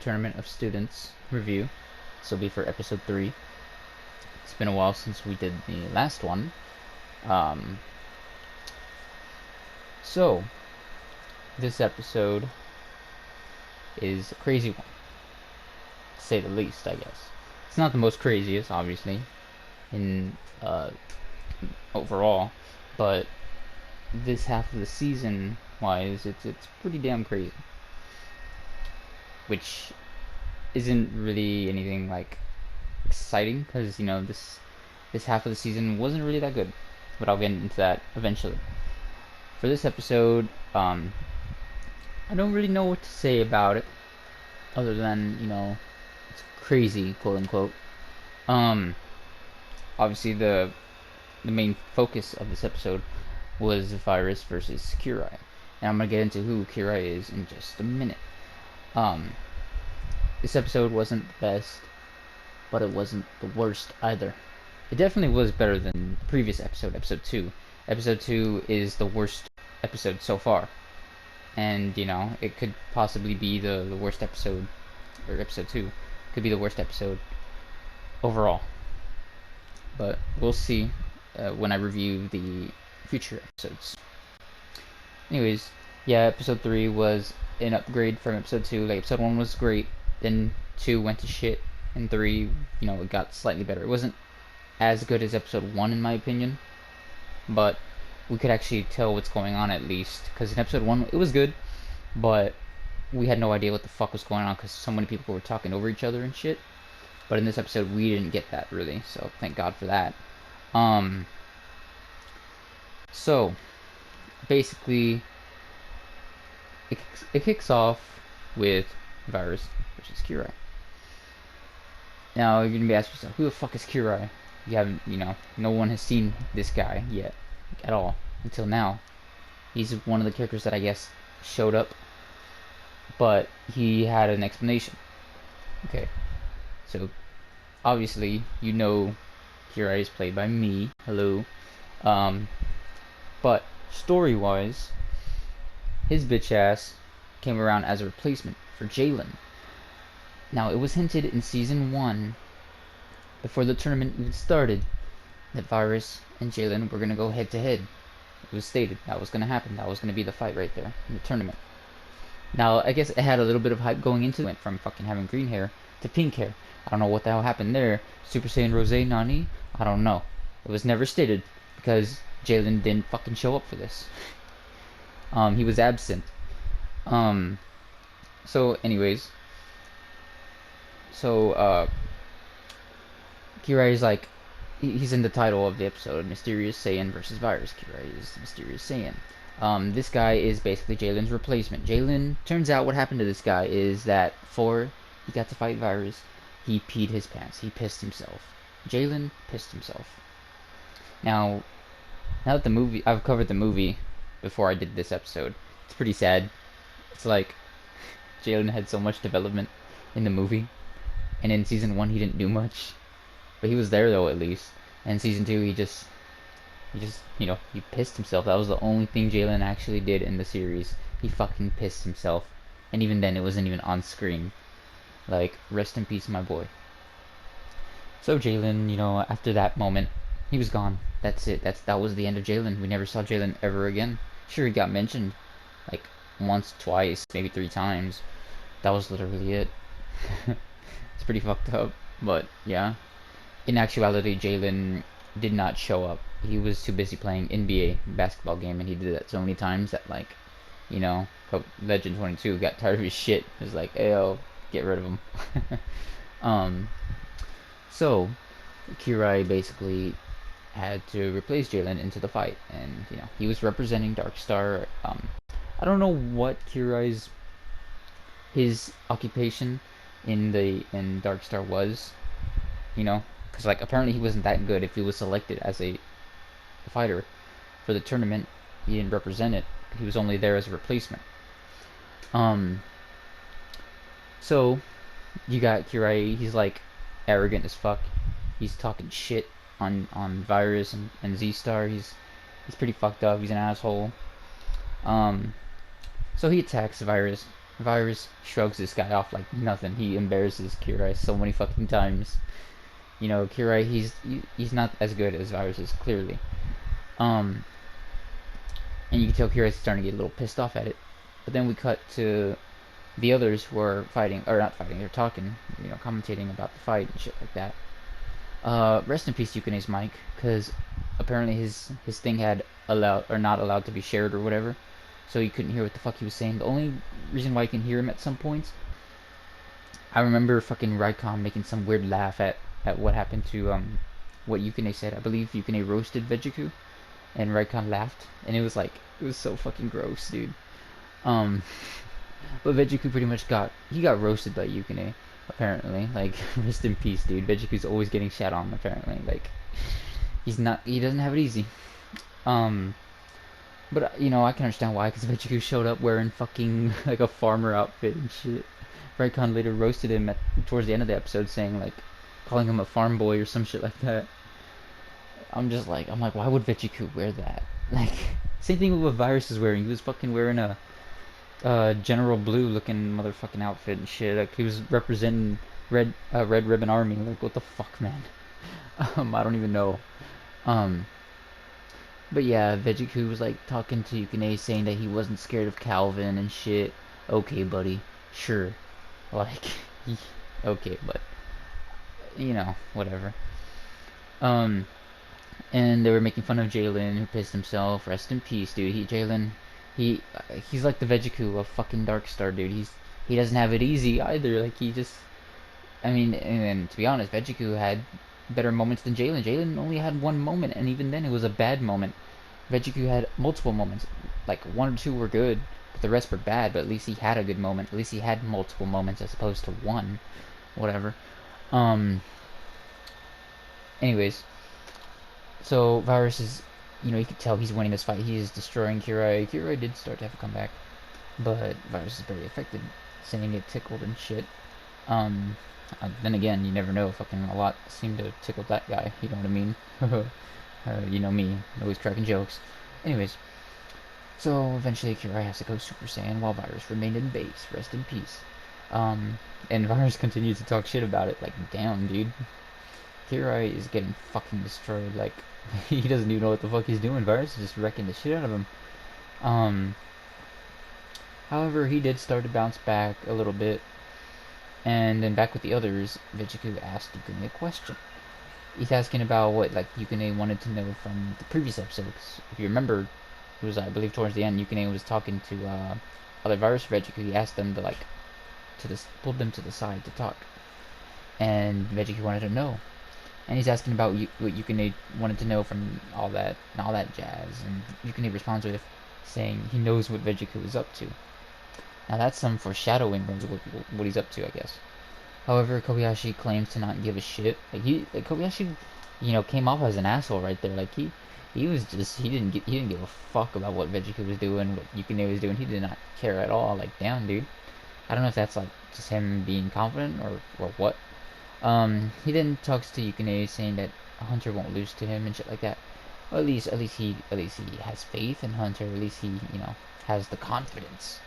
Tournament of Students review. This will be for episode 3. It's been a while since we did the last one. Um, so, this episode is a crazy one, to say the least, I guess. It's not the most craziest, obviously, in overall, but this half of the season wise, it's pretty damn crazy. Which isn't really anything like exciting because this half of the season wasn't really that good, but I'll get into that eventually. For this episode, I don't really know what to say about it other than it's crazy, quote unquote. Obviously the main focus of this episode was Virus versus Kirai, and I'm gonna get into who Kirai is in just a minute. This episode wasn't the best, but it wasn't the worst either. It definitely was better than the previous episode, episode 2. Episode 2 is the worst episode so far. And, it could possibly be the worst episode, or episode 2 could be the worst episode overall. But we'll see when I review the future episodes. Anyways, yeah, episode 3 was an upgrade from episode 2. Like, episode 1 was great, then 2 went to shit, and 3, it got slightly better. It wasn't as good as episode 1 in my opinion, but we could actually tell what's going on at least, because in episode 1 it was good, but we had no idea what the fuck was going on because so many people were talking over each other and shit. But in this episode we didn't get that really, so thank God for that. So basically it kicks off with Virus versus Kirai. Now you're gonna be asking yourself, who the fuck is Kirai? You haven't, no one has seen this guy yet at all until now. He's one of the characters that I guess showed up, but he had an explanation. Okay, so obviously Kirai is played by me. Hello. But story-wise, his bitch ass came around as a replacement for Jaelen. Now, it was hinted in Season 1, before the tournament even started, that Virus and Jaelen were going to go head-to-head. It was stated that was going to happen. That was going to be the fight right there in the tournament. Now, I guess it had a little bit of hype going into it. Went from fucking having green hair to pink hair. I don't know what the hell happened there. Super Saiyan Rose Nani? I don't know. It was never stated because Jaelen didn't fucking show up for this. He was absent. So anyways. So, Kirai is like, he's in the title of the episode, Mysterious Saiyan versus Virus. Kirai is Mysterious Saiyan. This guy is basically Jalen's replacement. Jaelen, turns out what happened to this guy is that before he got to fight Virus, he peed his pants. He pissed himself. Jaelen pissed himself. Now that the movie, I've covered the movie before I did this episode. It's pretty sad. It's like, Jaelen had so much development in the movie, and in Season 1 he didn't do much. But he was there though, at least. And Season 2 he just he pissed himself. That was the only thing Jaelen actually did in the series. He fucking pissed himself. And even then it wasn't even on screen. Like, rest in peace, my boy. So Jaelen, after that moment, he was gone. That's it. That was the end of Jaelen. We never saw Jaelen ever again. Sure, he got mentioned like once, twice, maybe 3 times. That was literally it. It's pretty fucked up. But yeah. In actuality, Jaelen did not show up. He was too busy playing NBA basketball game, and he did that so many times that, like, Legend 22 got tired of his shit. It was like, "Ayo, get rid of him." So Kirai basically had to replace Jaelen into the fight, and he was representing Darkstar. I don't know what Kirai's his occupation in Darkstar was, because like apparently he wasn't that good. If he was selected as a fighter for the tournament, he didn't represent it. He was only there as a replacement. So you got Kirai. He's like arrogant as fuck. He's talking shit on Virus and Z-Star. He's pretty fucked up. He's an asshole. So he attacks Virus Virus shrugs this guy off like nothing. He embarrasses Kirai so many fucking times. You know, Kirai, he's not as good as Virus is, clearly. Um, and you can tell Kirai's starting to get a little pissed off at it. But then we cut to the others who are fighting, or not fighting, they're talking, you know, commentating about the fight and shit like that. Rest in peace, Yukine's mic, because apparently his thing had allowed or not allowed to be shared or whatever, so you couldn't hear what the fuck he was saying. The only reason why you can hear him at some points, I remember fucking Raikon making some weird laugh at what happened to what Yukine said. I believe Yukine roasted Vegeku, and Raikon laughed, and it was so fucking gross, dude. Um, but Vegeku pretty much got roasted by Yukine, apparently. Like, rest in peace, dude. Vegeku's always getting shat on, apparently. Like, he doesn't have it easy. Um, but, you know, I can understand why, because Vegeku showed up wearing fucking, like, a farmer outfit and shit. Raikon later roasted him towards the end of the episode, saying, like, calling him a farm boy or some shit like that. I'm like, why would Vegeku wear that? Like, same thing with what Virus is wearing. He was fucking wearing a General Blue looking motherfucking outfit and shit. Like, he was representing Red Ribbon Army. Like, what the fuck, man? I don't even know. Um, but yeah, Vegeku was like talking to Yukine, saying that he wasn't scared of Calvin and shit. Okay, buddy, sure. Like, okay, but you know, whatever. Um, and they were making fun of Jaelen, who pissed himself. Rest in peace, dude. He's like the Vegeku of fucking Darkstar, dude. He doesn't have it easy either. Like, he just, I mean, and to be honest, Vegeku had better moments than Jaelen. Jaelen only had one moment, and even then it was a bad moment. Vegeku had multiple moments. Like, one or two were good, but the rest were bad. But at least he had a good moment. At least he had multiple moments as opposed to one. Whatever. Um. Anyways, so Virus is, you know, you can tell he's winning this fight. He is destroying Kirai. Kirai did start to have a comeback, but Virus is very affected, saying it tickled and shit. Um, then again, you never know. Fucking a lot seemed to tickle that guy. You know what I mean? You know me, always cracking jokes. Anyways, so eventually Kirai has to go Super Saiyan while Virus remained in base. Rest in peace. And Virus continued to talk shit about it. Like, damn, dude. Kirai is getting fucking destroyed. Like, he doesn't even know what the fuck he's doing. Virus is just wrecking the shit out of him. However, he did start to bounce back a little bit. And then back with the others, Vegeku asked Yukine a question. He's asking about what, like, Yukine wanted to know from the previous episodes. If you remember, it was, I believe, towards the end, Yukine was talking to other Virus Vegeku. He asked them to, like, pull them to the side to talk. And Vegeku wanted to know. And he's asking about what Yukine wanted to know from all that jazz. And Yukine responds with saying he knows what Vegeku is up to. Now that's some foreshadowing of what he's up to, I guess. However, Kobyashi claims to not give a shit. Like, Kobyashi, you know, came off as an asshole right there. Like, he didn't give a fuck about what Vegeku was doing, what Yukine was doing. He did not care at all. Like, damn, dude. I don't know if that's like just him being confident or what. He then talks to Yukine, saying that Hunter won't lose to him and shit like that. Well, at least he has faith in Hunter. At least he, you know, has the confidence.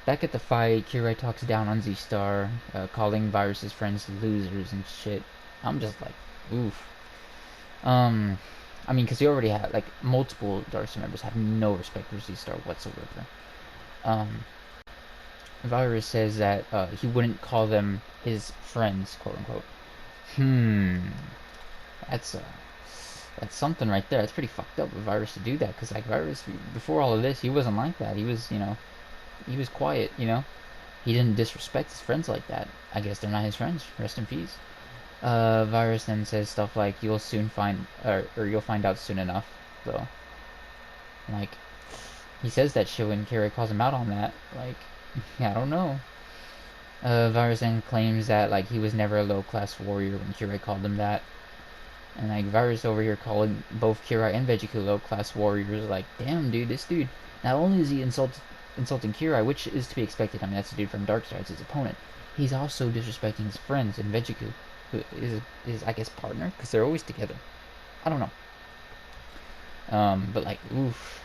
Back at the fight, Kirai talks down on Z-Star, calling Virus's friends losers and shit. I'm just like, oof. I mean, because he already had, like, multiple Darkstar members have no respect for Z-Star whatsoever. Virus says that he wouldn't call them his friends, quote unquote. That's something right there. That's pretty fucked up of Virus to do that, because, like, Virus, before all of this, he wasn't like that. He was, you know, he was quiet, you know? He didn't disrespect his friends like that. I guess they're not his friends. Rest in peace. Virus then says stuff like, you'll soon find, or you'll find out soon enough, though. Like, he says that shit when Kirai calls him out on that. Like, I don't know. Virus then claims that, like, he was never a low-class warrior when Kirai called him that. And, like, Virus over here calling both Kirai and Vegeku low-class warriors. Like, damn, dude, this dude, not only is he insulting Kirai, which is to be expected. I mean, that's the dude from Darkstar, it's his opponent. He's also disrespecting his friends in Vegeku, who is I guess, partner, because they're always together. I don't know. But, like, oof.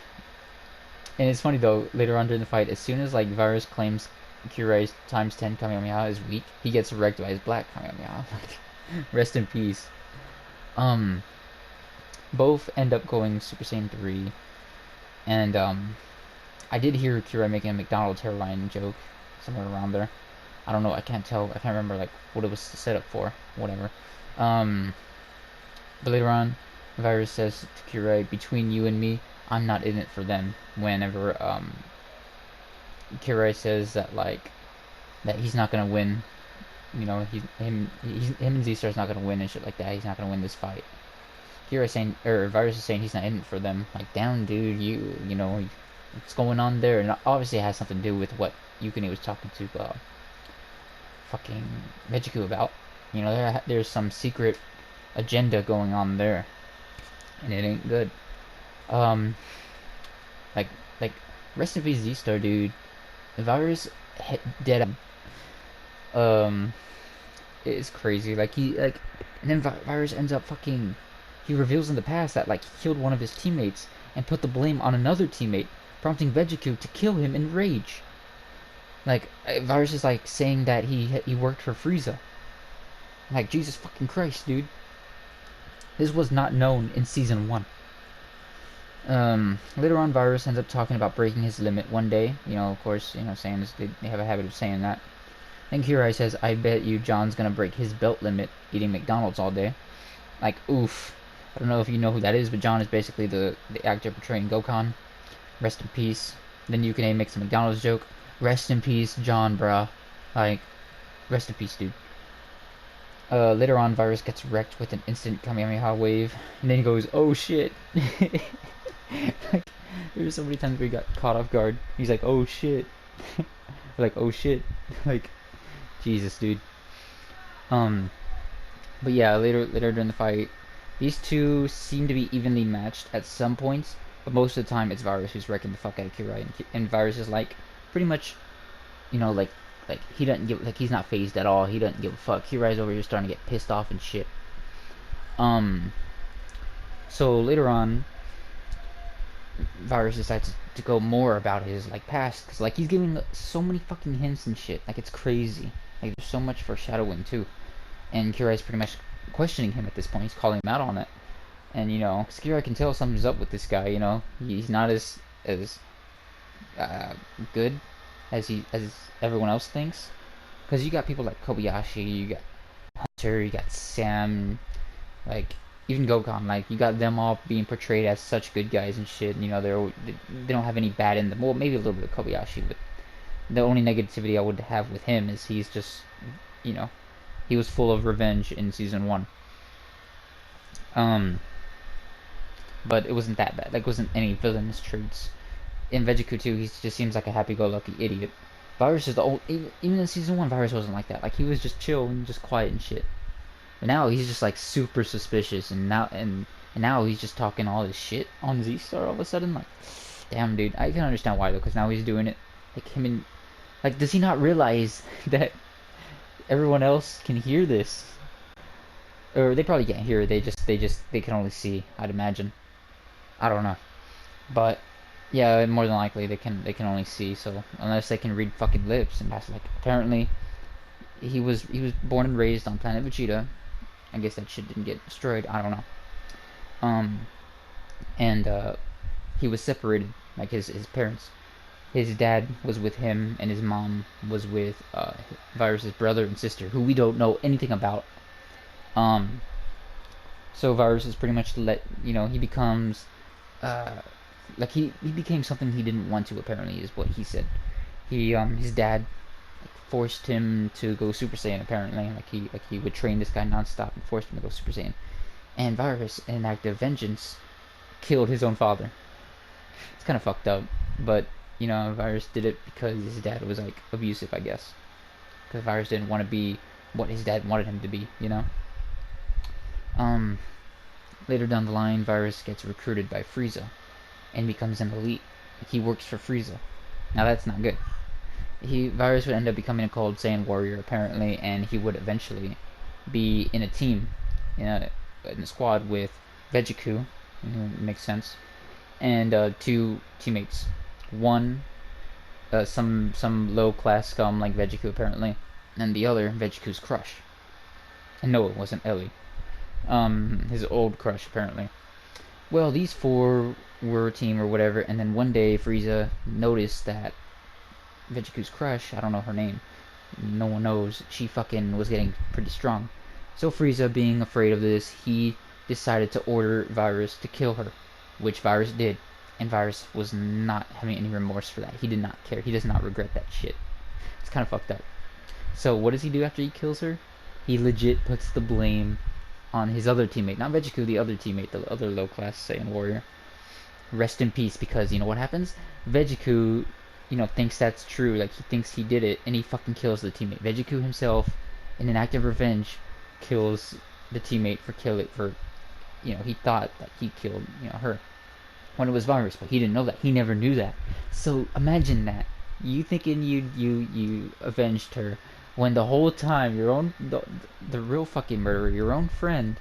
And it's funny, though, later on during the fight, as soon as, like, Virus claims Kirai's times 10 Kamehameha is weak. He gets wrecked by his black Kamehameha. Rest in peace. Um, both end up going Super Saiyan 3, and I did hear Kirai making a McDonald's hairline joke somewhere around there. I don't know. I can't tell. I can't remember like what it was set up for. Whatever. Um, but later on, Virus says to Kirai, "Between you and me, I'm not in it for them." Whenever Kirai says that like that he's not gonna win. You know, him and Z Star's not gonna win and shit like that. He's not gonna win this fight. Kirai saying, or Virus is saying he's not in it for them. Like, damn, dude, you know, what's going on there? And obviously it has something to do with what Yukine was talking to fucking Vegeku about. You know, there's some secret agenda going on there, and it ain't good. Um, like like rest in peace Z Star, dude. The Virus dead. Um, it's crazy. Like and then Virus ends up fucking. He reveals in the past that like he killed one of his teammates and put the blame on another teammate, prompting Vegeku to kill him in rage. Like Virus is like saying that he worked for Frieza. Like Jesus fucking Christ, dude. This was not known in season 1. Later on, Virus ends up talking about breaking his limit one day. You know, of course, you know, Saiyans, they have a habit of saying that. Then Kirai says, "I bet you John's gonna break his belt limit eating McDonald's all day." Like, oof. I don't know if you know who that is, but John is basically the actor portraying Gokhan. Rest in peace. Then Yukine makes a McDonald's joke. Rest in peace, John, bruh. Like, rest in peace, dude. Later on, Virus gets wrecked with an instant Kamehameha wave, and then he goes, "Oh shit." Like, there's so many times where he got caught off guard. He's like, "Oh shit." Like, "Oh shit." Like, Jesus, dude. But yeah, later during the fight, these two seem to be evenly matched at some points, but most of the time it's Virus who's wrecking the fuck out of Kirai, and Virus is like pretty much, you know, like he doesn't give, like he's not phased at all. He doesn't give a fuck. Kirai's over here starting to get pissed off and shit. So later on, Virus decides to go more about his like past, cause like he's giving so many fucking hints and shit. Like it's crazy. Like there's so much foreshadowing too, and Kirai's pretty much questioning him at this point. He's calling him out on it. And you know, Kirai can tell something's up with this guy. You know, he's not as uh, good as everyone else thinks. Because you got people like Kobayashi, you got Hunter, you got Sam, like even Gokhan. Like you got them all being portrayed as such good guys and shit. You know, they don't have any bad in them. Well, maybe a little bit of Kobayashi, but the only negativity I would have with him is he's just, you know, he was full of revenge in season 1. But it wasn't that bad. Like, it wasn't any villainous traits. In Vegeku 2, he just seems like a happy-go-lucky idiot. Virus is the old... Even in Season 1, Virus wasn't like that. Like, he was just chill and just quiet and shit. But now, he's just, like, super suspicious. And now he's just talking all this shit on Z-Star all of a sudden. Like, damn, dude. I can understand why, though, because now he's doing it. Like, him and... Like, does he not realize that everyone else can hear this? Or they probably can't hear it. They can only see, I'd imagine. I don't know, but yeah, more than likely they can only see. So unless they can read fucking lips, and that's like apparently he was born and raised on planet Vegeta. I guess that shit didn't get destroyed. I don't know. And he was separated, like his parents. His dad was with him, and his mom was with Virus's brother and sister, who we don't know anything about. So Virus is pretty much he becomes like he became something he didn't want to, apparently, is what he said. His dad forced him to go Super Saiyan, apparently. Like he would train this guy nonstop and forced him to go Super Saiyan. And Virus, in an act of vengeance, killed his own father. It's kind of fucked up, but you know, Virus did it because his dad was like abusive, I guess. Because Virus didn't want to be what his dad wanted him to be, you know. Later down the line, Virus gets recruited by Frieza and becomes an elite. He works for Frieza. Now that's not good. Virus would end up becoming a Cold Saiyan warrior, apparently, and he would eventually be in a team, in a squad with Vegeku, makes sense, and 2 teammates. One some low class scum like Vegeku apparently, and the other Vegeku's crush. And no, it wasn't Ellie. His old crush apparently. Well, these four were a team or whatever, and then one day Frieza noticed that Vegeku's crush, I don't know her name, no one knows, she fucking was getting pretty strong. So Frieza, being afraid of this, he decided to order Virus to kill her, which Virus did. And Virus was not having any remorse for that. He did not care. He does not regret that shit. It's kind of fucked up. So what does he do after he kills her? He legit puts the blame on his other teammate. Not Vegeku, the other teammate, the other low-class Saiyan warrior. Rest in peace, because you know what happens? Vegeku, thinks that's true. Like, he thinks he did it, and he fucking kills the teammate. Vegeku himself, in an act of revenge, kills the teammate he thought that he killed, her. When it was Virus, but he didn't know that. He never knew that. So imagine that. You thinking you avenged her, when the whole time the real fucking murderer, your own friend,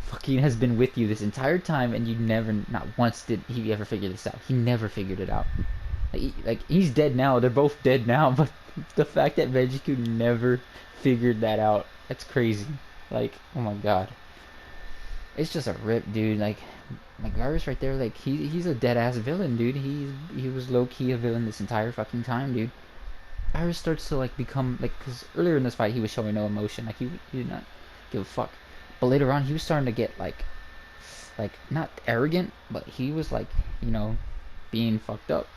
fucking has been with you this entire time, and you never, not once did he ever figure this out. He never figured it out. Like he's dead now. They're both dead now, but the fact that Vegeku never figured that out, that's crazy. Like, oh my god. It's just a rip, dude. Like Virus right there, like he's a dead ass villain, dude. He was low key a villain this entire fucking time, dude. Virus starts to like become like, because earlier in this fight he was showing no emotion, like he did not give a fuck. But later on he was starting to get like not arrogant, but he was like, being fucked up,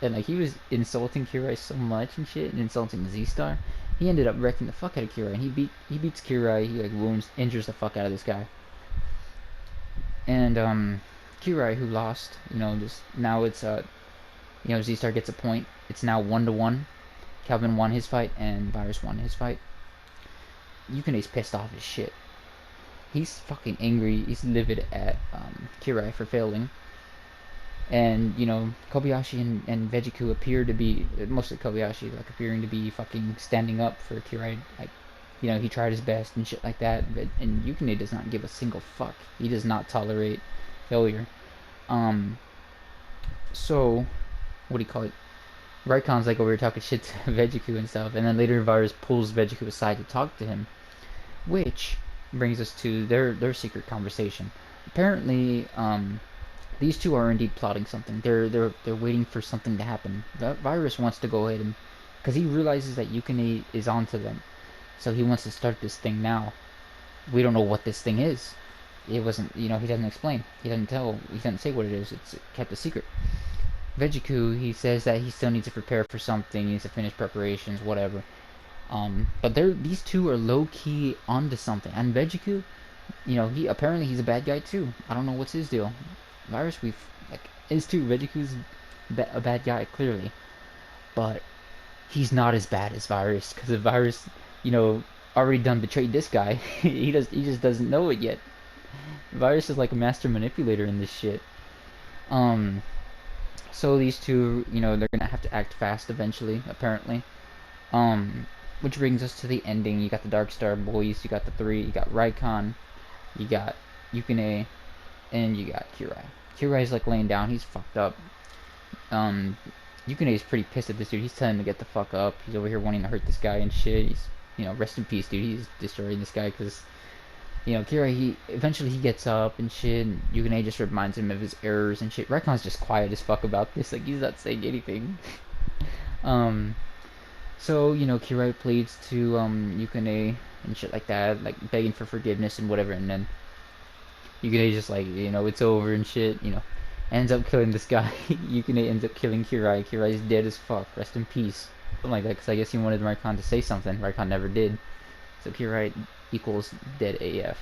and like he was insulting Kirai so much and shit, and insulting Z-Star. He ended up wrecking the fuck out of Kirai, and he beats Kirai. He like injures the fuck out of this guy. And Kirai, who lost, just now it's Z-Star gets a point. It's now 1-1. Calvin won his fight and Virus won his fight. Yukine's pissed off as shit. He's fucking angry. He's livid at Kirai for failing. And Kobayashi and Vegeku appear to be, mostly Kobayashi, like appearing to be fucking standing up for Kirai. Like, he tried his best and shit like that. And Yukine does not give a single fuck. He does not tolerate failure. So, what do you call it? Raikon's like over here talking shit to Vegeku and stuff. And then later Virus pulls Vegeku aside to talk to him. Which brings us to their secret conversation. Apparently, these two are indeed plotting something. They're waiting for something to happen. The Virus wants to go ahead and, because he realizes that Yukine is onto them. So he wants to start this thing now. We don't know what this thing is. It wasn't, he doesn't explain. He doesn't say what it is. It's kept a secret. Vegeku, he says that he still needs to prepare for something. He needs to finish preparations, whatever. But these two are low-key onto something. And Vegeku, apparently he's a bad guy too. I don't know what's his deal. Virus, is too. Vegeku's a bad guy, clearly. But he's not as bad as Virus, because if Virus, already done betrayed this guy, he just doesn't know it yet. Virus is like a master manipulator in this shit. So these two, they're gonna have to act fast eventually, apparently. Which brings us to the ending. You got the Dark Star boys, you got the three, you got Raikon, you got Yukine, and you got Kirai. Kirai's like laying down, he's fucked up. Yukine is pretty pissed at this dude. He's telling him to get the fuck up. He's over here wanting to hurt this guy and shit. He's, rest in peace, dude. He's destroying this guy because, Kirai, eventually he gets up and shit, and Yukine just reminds him of his errors and shit. Raikon's just quiet as fuck about this. Like, he's not saying anything. So, Kirai pleads to, Yukine and shit like that, like, begging for forgiveness and whatever, and then Yukine just like, it's over and shit, ends up killing this guy. Yukine ends up killing Kirai. Kirai's dead as fuck. Rest in peace. Something like that, because I guess he wanted Raikon to say something. Raikon never did. So Kirai equals dead AF.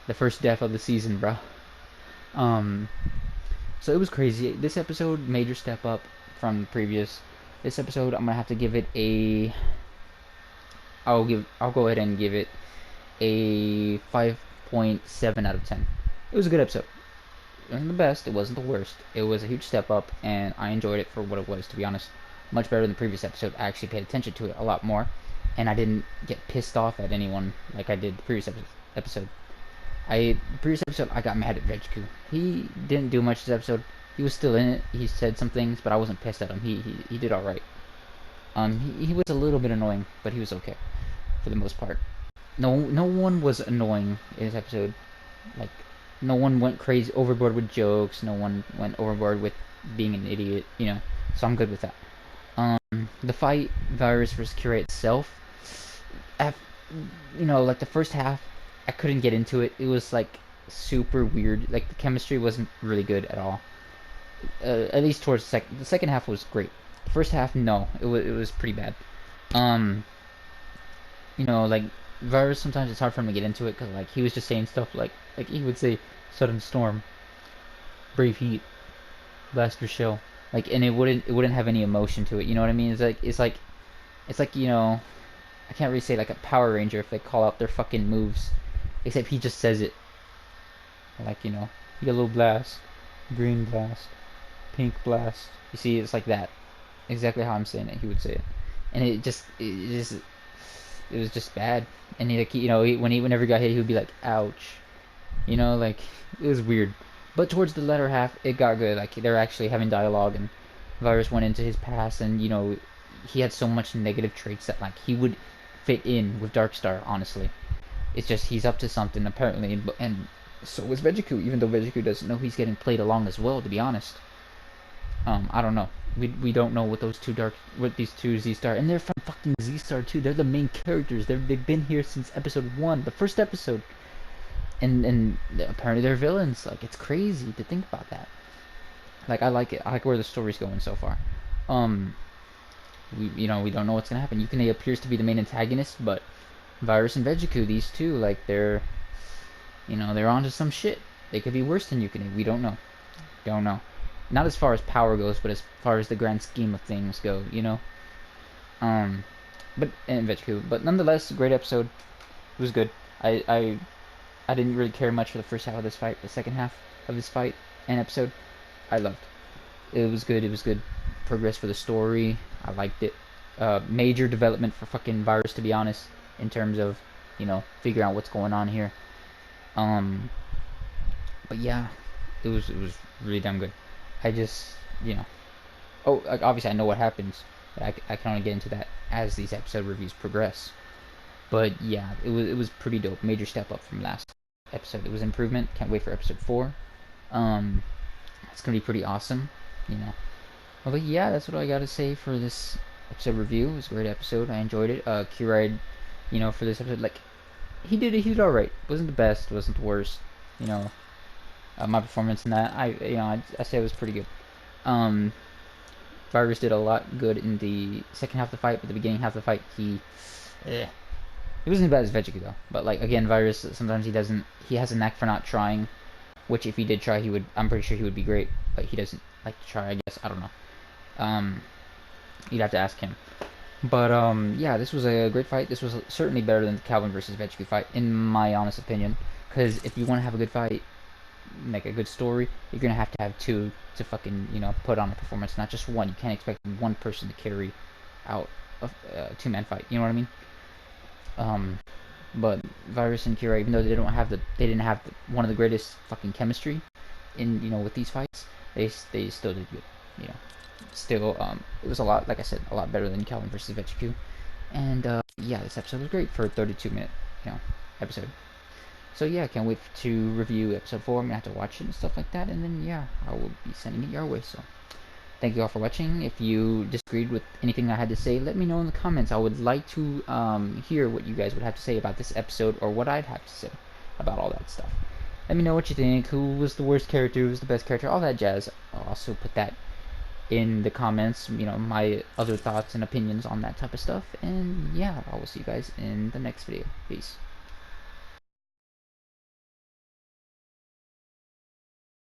The first death of the season, bro. So it was crazy. This episode, major step up from the previous. This episode, I'm gonna have to give it a. I'll go ahead and give it a 5.7 out of 10. It was a good episode. It wasn't the best. It wasn't the worst. It was a huge step up, and I enjoyed it for what it was. To be honest, much better than the previous episode. I actually paid attention to it a lot more, and I didn't get pissed off at anyone like I did the previous episode. The previous episode, I got mad at Vegeku. He didn't do much this episode. He was still in it. He said some things, but I wasn't pissed at him. He did all right. He was a little bit annoying, but he was okay for the most part. No one was annoying in this episode. Like, no one went crazy overboard with jokes. No one went overboard with being an idiot. So I'm good with that. The fight, Virus versus Kirai itself, like the first half, I couldn't get into it. It was like super weird. Like the chemistry wasn't really good at all. At least towards the second half was great. The first half, no, it was pretty bad. Um, like Virus, sometimes it's hard for him to get into it because like he was just saying stuff like he would say sudden storm, brave heat, blaster shell, like, and it wouldn't have any emotion to it. You know what I mean? It's like I can't really say like a Power Ranger if they call out their fucking moves, except he just says it. Like, yellow blast, green blast, pink blast. You see, it's like that. Exactly how I'm saying it, he would say it. And it was just bad. And he, like, whenever he got hit, he would be like, ouch. Like, it was weird. But towards the latter half, it got good. Like, they're actually having dialogue, and Virus went into his past, and, he had so much negative traits that, like, he would fit in with Darkstar, honestly. It's just he's up to something, apparently, and so is Vegeku, even though Vegeku doesn't know he's getting played along as well, to be honest. I don't know. We don't know what these two Z-Star, and they're from fucking Z-Star too. They're the main characters. They've been here since episode 1, the first episode. And apparently they're villains. Like, it's crazy to think about that. Like, I like it. I like where the story's going so far. We don't know what's gonna happen. Yukine appears to be the main antagonist, but Virus and Vegeku, these two, like, they're onto some shit. They could be worse than Yukine. We don't know. Don't know. Not as far as power goes, but as far as the grand scheme of things go, But and Vegeku. But nonetheless, great episode. It was good. I didn't really care much for the first half of this fight. The second half of this fight and episode, I loved. It was good. It was good progress for the story. I liked it. Major development for fucking Virus, to be honest, in terms of figuring out what's going on here. But yeah, it was really damn good. I just oh, like, obviously I know what happens, but I can only get into that as these episode reviews progress. But yeah, it was pretty dope. Major step up from last episode. It was improvement. Can't wait for episode 4. It's gonna be pretty awesome, But yeah, that's what I gotta say for this episode review. It was a great episode. I enjoyed it. Kirai, for this episode, like, he did alright. Wasn't the best, wasn't the worst. My performance in that, I say it was pretty good. Virus did a lot good in the second half of the fight, but the beginning half of the fight, he wasn't as bad as Vegeku though. But like, again, Virus, sometimes he has a knack for not trying, which if he did try, I'm pretty sure he would be great, but he doesn't like to try, I guess. I don't know. You'd have to ask him. But yeah, this was a great fight. This was certainly better than the Calvin versus Vegeku fight, in my honest opinion. Because if you want to have a good fight, make a good story, you're gonna have to have two to fucking put on a performance, not just one. You can't expect one person to carry out a two-man fight. You know what I mean? But Virus and Kirai, even though they didn't have one of the greatest fucking chemistry in with these fights, they still did good. Still, it was a lot, like I said, a lot better than Calvin versus Vegeku. And yeah, this episode was great for a 32-minute episode. So yeah, I can't wait to review episode 4. I'm gonna have to watch it and stuff like that, and then yeah, I will be sending it your way. So thank you all for watching. If you disagreed with anything I had to say, let me know in the comments. I would like to hear what you guys would have to say about this episode, or what I'd have to say about all that stuff. Let me know what you think. Who was the worst character? Who was the best character? All that jazz. I'll also put that in the comments. My other thoughts and opinions on that type of stuff. And yeah, I will see you guys in the next video. Peace.